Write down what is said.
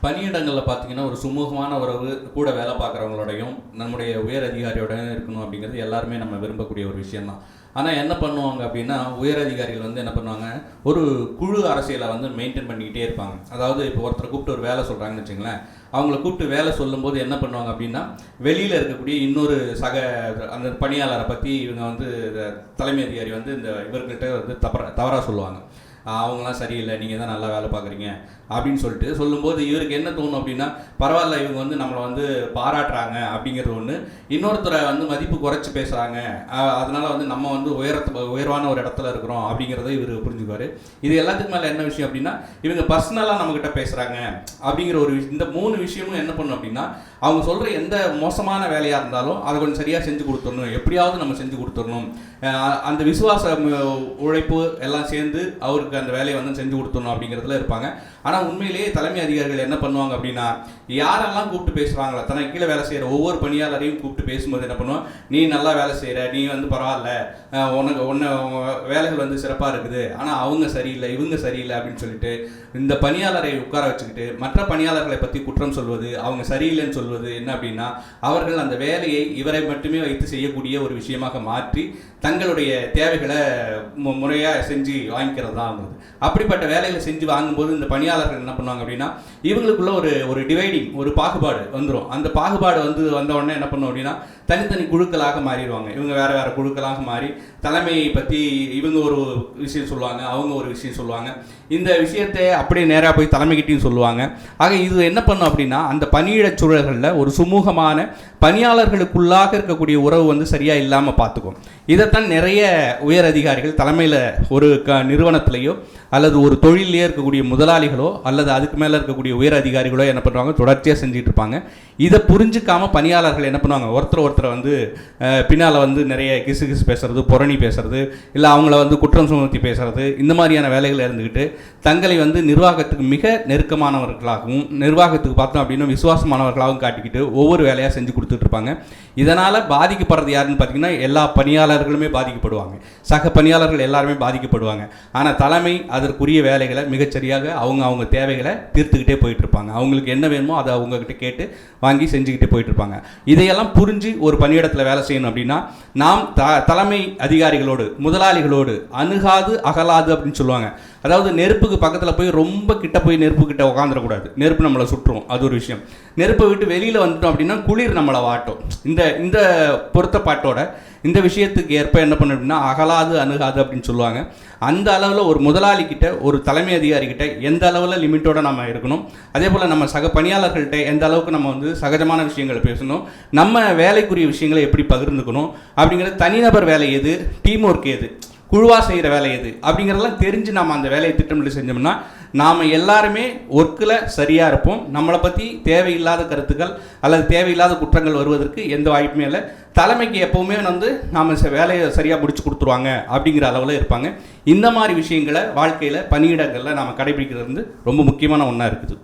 பணியிடங்களில் பார்த்தீங்கன்னா ஒரு சுமூகமான உறவு கூட வேலை பார்க்குறவங்களோடையும் நம்முடைய உயர் அதிகாரியோடையும் இருக்கணும் அப்படிங்கிறது எல்லாருமே நம்ம விரும்பக்கூடிய ஒரு விஷயம்தான். ஆனால் என்ன பண்ணுவாங்க அப்படின்னா, உயர் அதிகாரிகள் வந்து என்ன பண்ணுவாங்க, ஒரு குழு அரசியலை வந்து மெயின்டைன் பண்ணிக்கிட்டே இருப்பாங்க. அதாவது இப்போ ஒருத்தரை கூப்பிட்டு ஒரு வேலை சொல்கிறாங்கன்னு வச்சுங்களேன், அவங்கள கூப்பிட்டு வேலை சொல்லும்போது என்ன பண்ணுவாங்க அப்படின்னா, வெளியில் இருக்கக்கூடிய இன்னொரு அந்த பணியாளரை பற்றி இவங்க வந்து தலைமை அதிகாரி வந்து இந்த இவர்கிட்ட வந்து தவறாக சொல்லுவாங்க. அவங்களாம் சரியில்லை, நீங்கள் தான் நல்லா வேலை பார்க்குறீங்க அப்படின்னு சொல்லும்போது இவருக்கு என்ன தோணும் அப்படின்னா, பரவாயில்ல இவங்க வந்து நம்மளை வந்து பாராட்டுறாங்க அப்படிங்கிறது ஒன்று. இன்னொருத்தரை வந்து மதிப்பு குறைச்சி பேசுகிறாங்க, அதனால் வந்து நம்ம வந்து உயர்வான ஒரு இடத்துல இருக்கிறோம் அப்படிங்கிறத இவர் புரிஞ்சுக்குவார். இது எல்லாத்துக்கு மேலே என்ன விஷயம் அப்படின்னா, இவங்க பர்சனலாக நம்மக்கிட்ட பேசுகிறாங்க அப்படிங்கிற ஒரு இந்த 3 விஷயமும் என்ன பண்ணும் அப்படின்னா, அவங்க சொல்கிற எந்த மோசமான வேலையாக இருந்தாலும் அதை கொஞ்சம் சரியாக செஞ்சு கொடுத்துடணும், எப்படியாவது நம்ம செஞ்சு கொடுத்துடணும், அந்த விசுவாச உழைப்பு எல்லாம் சேர்ந்து அவருக்கு அந்த வேலையை வந்து செஞ்சு கொடுத்துடணும் அப்படிங்கிறதுல இருப்பாங்க. ஆனால் உண்மையிலேயே தலைமை அதிகாரிகள் என்ன பண்ணுவாங்க அப்படின்னா, யாரெல்லாம் கூப்பிட்டு பேசுகிறாங்களோ தனக்கு கீழே வேலை செய்கிற ஒவ்வொரு பணியாளரையும் கூப்பிட்டு பேசும்போது என்ன பண்ணுவோம், நீ நல்லா வேலை செய்கிற, நீ வந்து பரவாயில்ல, உன்னை வேலைகள் வந்து சிறப்பாக இருக்குது, ஆனால் அவங்க சரியில்லை இவங்க சரியில்லை அப்படின்னு சொல்லிட்டு இந்த பணியாளரை உட்கார வச்சுக்கிட்டு மற்ற பணியாளர்களை பற்றி குற்றம் சொல்வது, அவங்க சரியில்லைன்னு சொல்வது என்ன அப்படின்னா, அவர்கள் அந்த வேலையை இவரை மட்டுமே வைத்து செய்யக்கூடிய ஒரு விஷயமாக மாற்றி தங்களுடைய தேவைகளை முறையாக செஞ்சு வாங்கிக்கிறது தான் ஆகுது. அப்படிப்பட்ட வேலைகளை செஞ்சு வாங்கும்போது இந்த பணியாளர்கள் என்ன பண்ணுவாங்க அப்படின்னா, இவங்களுக்குள்ள ஒரு டிவைடிங், ஒரு பாகுபாடு வந்துடும். அந்த பாகுபாடு வந்த உடனே என்ன பண்ணுவோம் அப்படின்னா, தனித்தனி குழுக்களாக மாறிடுவாங்க. இவங்க வேறு வேறு குழுக்களாக மாறி தலைமையை பற்றி இவங்க ஒரு விஷயம் சொல்லுவாங்க, அவங்க ஒரு விஷயம் சொல்லுவாங்க. இந்த விஷயத்தை அப்படியே நேராக போய் தலைமைக்கிட்டையும் சொல்லுவாங்க. ஆக இது என்ன பண்ணும் அப்படின்னா, அந்த பணியிடச் சூழல்களில் ஒரு சுமூகமான பணியாளர்களுக்குள்ளாக இருக்கக்கூடிய உறவு வந்து சரியாக இல்லாமல் பார்த்துக்கும். இதைத்தான் நிறைய உயர் அதிகாரிகள் தலைமையில் ஒரு நிறுவனத்திலேயோ அல்லது ஒரு தொழிலையே இருக்கக்கூடிய முதலாளிகளோ அல்லது அதுக்கு மேலே இருக்கக்கூடிய உயர் அதிகாரிகளோ என்ன பண்ணுவாங்க, தொடர்ச்சியாக செஞ்சுட்டு இருப்பாங்க. இதை புரிஞ்சுக்காமல் பணியாளர்கள் என்ன பண்ணுவாங்க, ஒருத்தரை வந்து பின்னால் வந்து நிறைய கிசு பேசுறது, புரணி பேசுறது, இல்லை அவங்கள வந்து குற்றம் சுமத்தி பேசுறது, இந்த மாதிரியான வேலைகள் இருந்துக்கிட்டு தங்களை வந்து நிர்வாகத்துக்கு மிக நெருக்கமானவர்களாகவும் நிர்வாகத்துக்கு பார்த்தோம் அப்படின்னா விசுவாசமானவர்களாகவும் காட்டிக்கிட்டு ஒவ்வொரு வேலையாக செஞ்சு கொடுத்துட்டு இருப்பாங்க. இதனால் பாதிக்கப்படுறது யாருன்னு பார்த்தீங்கன்னா, எல்லா பணியாளர்களுமே பாதிக்கப்படுவாங்க, சக பணியாளர்கள் எல்லாருமே பாதிக்கப்படுவாங்க. ஆனால் தலைமை அதற்குரிய வேலைகளை மிகச்சரியாக அவங்க தேவைகளை தீர்த்துக்கிட்டே போயிட்டு இருப்பாங்க. அவங்களுக்கு என்ன வேணுமோ அதை அவங்கக்கிட்ட கேட்டு வாங்கி செஞ்சுக்கிட்டே போயிட்டு இருப்பாங்க. இதையெல்லாம் புரிஞ்சு ஒரு பணியிடத்தில் வேலை செய்யணும் அப்படின்னா, நாம் தலைமை அதிகாரிகளோடு முதலாளிகளோடு அணுகாது அகலாது அப்படின்னு சொல்லுவாங்க. அதாவது நெருப்புக்கு பக்கத்தில் போய் ரொம்ப கிட்ட போய் நெருப்பு கிட்ட உட்காந்துடக்கூடாது, நெருப்பு நம்மளை சுற்றும், அது ஒரு விஷயம். நெருப்பை விட்டு வெளியில் வந்துட்டோம் அப்படின்னா குளிர் நம்மளை வாட்டும். இந்த பொருத்தப்பாட்டோட இந்த விஷயத்துக்கு ஏற்ப என்ன பண்ணணும் அப்படின்னா, அகலாது அணுகாது அப்படின்னு சொல்லுவாங்க. அந்த அளவில் ஒரு முதலாளிக்கிட்ட ஒரு தலைமை அதிகாரிக்கிட்ட எந்த அளவில் லிமிட்டோடு நம்ம இருக்கணும், அதே போல் நம்ம சக பணியாளர்கள்ட்ட எந்த அளவுக்கு நம்ம வந்து சகஜமான விஷயங்களை பேசணும், நம்ம வேலைக்குரிய விஷயங்களை எப்படி பகிர்ந்துக்கணும் அப்படிங்கிறது, தனிநபர் வேலை எது, டீம் ஒர்க் எது, குழுவாக செய்கிற வேலை எது அப்படிங்கிறதெல்லாம் தெரிஞ்சு நம்ம அந்த வேலையை திட்டமிட்டு செஞ்சோம்னா நாம் எல்லாருமே ஒர்க்கில் சரியாக இருப்போம். நம்மளை பற்றி தேவையில்லாத கருத்துக்கள் அல்லது தேவையில்லாத குற்றங்கள் வருவதற்கு எந்த வாய்ப்புமே இல்லை. தலைமைக்கு எப்போவுமே வந்து நாம் வேலையை சரியாக முடிச்சு கொடுத்துருவாங்க அப்படிங்கிற அளவில் இருப்பாங்க. இந்த மாதிரி விஷயங்களை வாழ்க்கையில் பணியிடங்களில் நாம் கடைபிடிக்கிறது வந்து ரொம்ப முக்கியமான ஒன்றா இருக்குது.